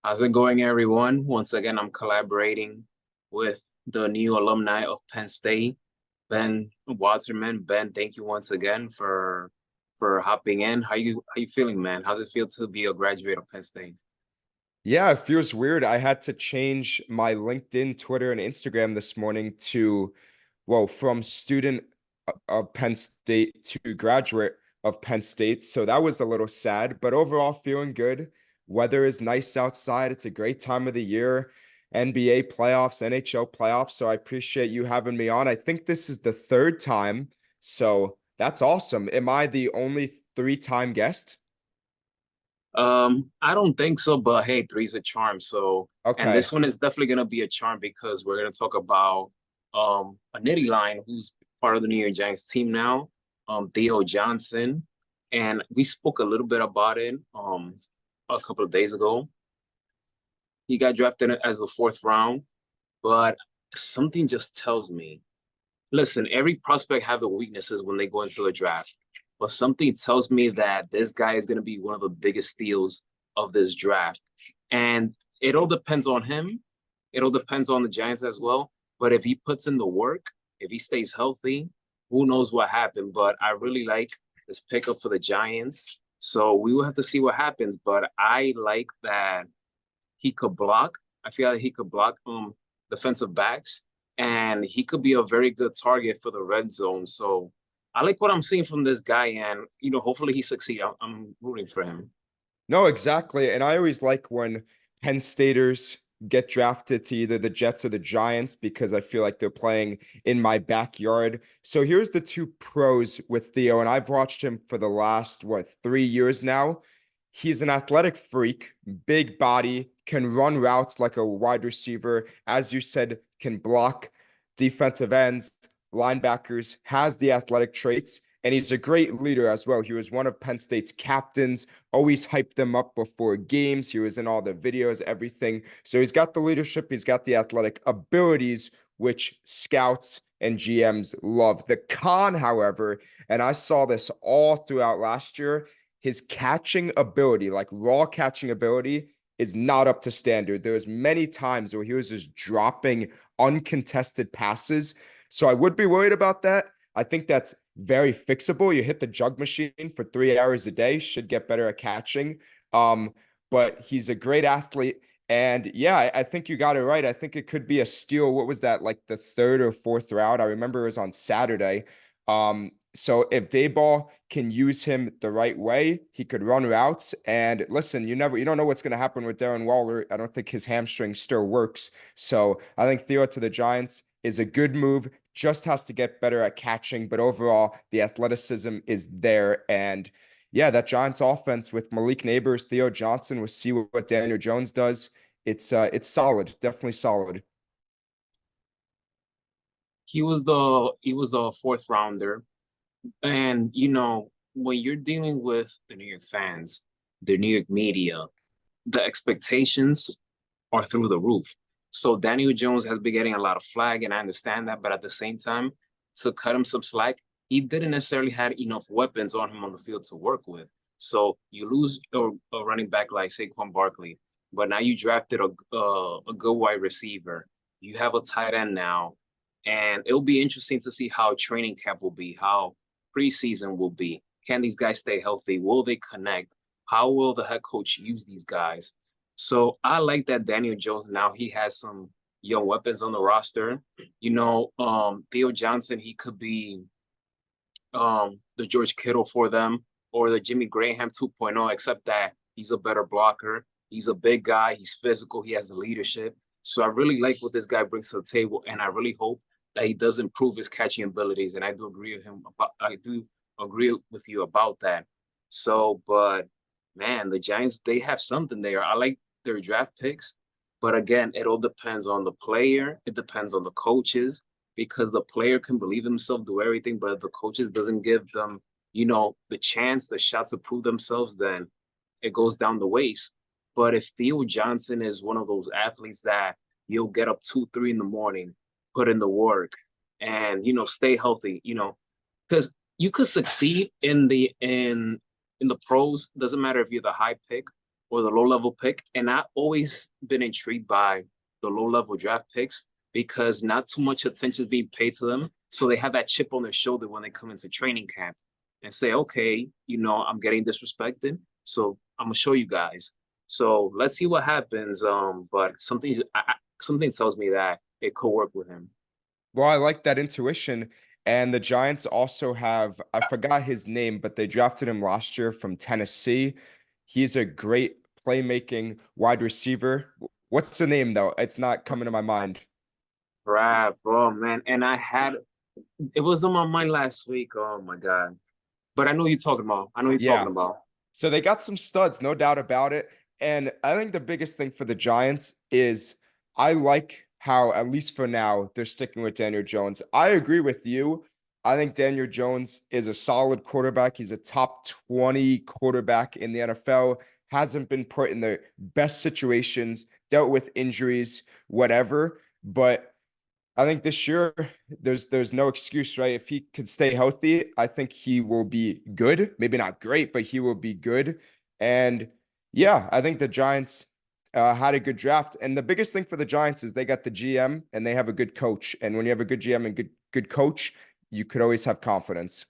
How's it going, everyone? Once again, I'm collaborating with the new alumni of Penn State, Ben Waterman. Ben, thank you once again for hopping in. How you feeling, man? How's it feel to be a graduate of Penn State? Yeah, it feels weird. I had to change my LinkedIn, Twitter, and Instagram this morning to, well, from student of Penn State to graduate of Penn State. So that was a little sad, but overall feeling good. Weather is nice outside. It's a great time of the year. NBA playoffs, NHL playoffs. So I appreciate you having me on. I think this is the third time. So that's awesome. Am I the only three-time guest? I don't think so, but hey, three's a charm. So, and Okay. this one is definitely gonna be a charm because we're gonna talk about a nitty line who's part of the New York Giants team now, Theo Johnson, and we spoke a little bit about it a couple of days ago. He got drafted as the fourth round, but something just tells me, listen, every prospect have the weaknesses when they go into the draft, but something tells me that this guy is going to be one of the biggest steals of this draft. And it all depends on him. It all depends on the Giants as well. But if he puts in the work, if he stays healthy, who knows what happened. But I really like this pickup for the Giants. So we will have to see what happens. But I like that he could block. I feel like he could block defensive backs, and he could be a very good target for the red zone. So I like what I'm seeing from this guy, and hopefully he succeeds. I'm rooting for him. No, exactly. And I always like when Penn Staters get drafted to either the Jets or the Giants because I feel like they're playing in my backyard. So here's the two pros with Theo, and I've watched him for the last, 3 years now. He's an athletic freak, big body, can run routes like a wide receiver. As you said, can block defensive ends, linebackers, has the athletic traits. And he's a great leader as well. He was one of Penn State's captains, always hyped them up before games. He was in all the videos, everything. So he's got the leadership, he's got the athletic abilities, which scouts and GMs love. The con, however, and I saw this all throughout last year, his catching ability, like raw catching ability, is not up to standard. There was many times where he was just dropping uncontested passes. So I would be worried about that. I think that's very fixable. You hit the jug machine for 3 hours a day, should get better at catching. Um, but he's a great athlete. And yeah, I think you got it right. I think it could be a steal. What was that, like the third or fourth round? I remember it was on Saturday. So if Dayball can use him the right way, he could run routes. And listen, you don't know what's going to happen with Darren Waller. I don't think his hamstring still works. So I think Theo to the Giants is a good move. Just has to get better at catching, but overall, the athleticism is there. And yeah, that Giants offense with Malik Neighbors, Theo Johnson, we'll see what Daniel Jones does. It's solid, definitely solid. He was the fourth rounder, and when you're dealing with the New York fans, the New York media, the expectations are through the roof. So Daniel Jones has been getting a lot of flag, and I understand that. But at the same time, to cut him some slack, he didn't necessarily have enough weapons on him on the field to work with. So you lose a running back like Saquon Barkley, but now you drafted a good wide receiver. You have a tight end now, and it'll be interesting to see how training camp will be, how preseason will be. Can these guys stay healthy? Will they connect? How will the head coach use these guys? So I like that Daniel Jones now he has some young weapons on the roster. Theo Johnson, he could be the George Kittle for them or the Jimmy Graham 2.0, except that he's a better blocker. He's a big guy, he's physical, he has the leadership. So I really like what this guy brings to the table, and I really hope that he does improve his catching abilities. And I do agree with you about that. So, but man, the Giants, they have something there. I like their draft picks. But again, it all depends on the player. It depends on the coaches because the player can believe himself, do everything, but if the coaches doesn't give them, the chance, the shot to prove themselves, then it goes down the waste. But if Theo Johnson is one of those athletes that you'll get up 2, 3 in the morning, put in the work, and stay healthy, because you could succeed in the pros. Doesn't matter if you're the high pick or the low level pick. And I've always been intrigued by the low level draft picks because not too much attention is being paid to them. So they have that chip on their shoulder when they come into training camp and say, okay, I'm getting disrespected. So I'm gonna show you guys. So let's see what happens. But something tells me that it could work with him. Well, I like that intuition. And the Giants also have, I forgot his name, but they drafted him last year from Tennessee. He's a great playmaking wide receiver. What's the name though? It's not coming to my mind. Crap, oh man. And it was on my mind last week. Oh my God. But I know you're talking about. I know you're talking Yeah. about. So they got some studs, no doubt about it. And I think the biggest thing for the Giants is I like how, at least for now, they're sticking with Daniel Jones. I agree with you. I think Daniel Jones is a solid quarterback. He's a top 20 quarterback in the NFL, hasn't been put in the best situations, dealt with injuries, whatever. But I think this year there's no excuse, right? If he could stay healthy, I think he will be good. Maybe not great, but he will be good. And yeah, I think the Giants had a good draft. And the biggest thing for the Giants is they got the GM and they have a good coach. And when you have a good GM and good coach, you could always have confidence.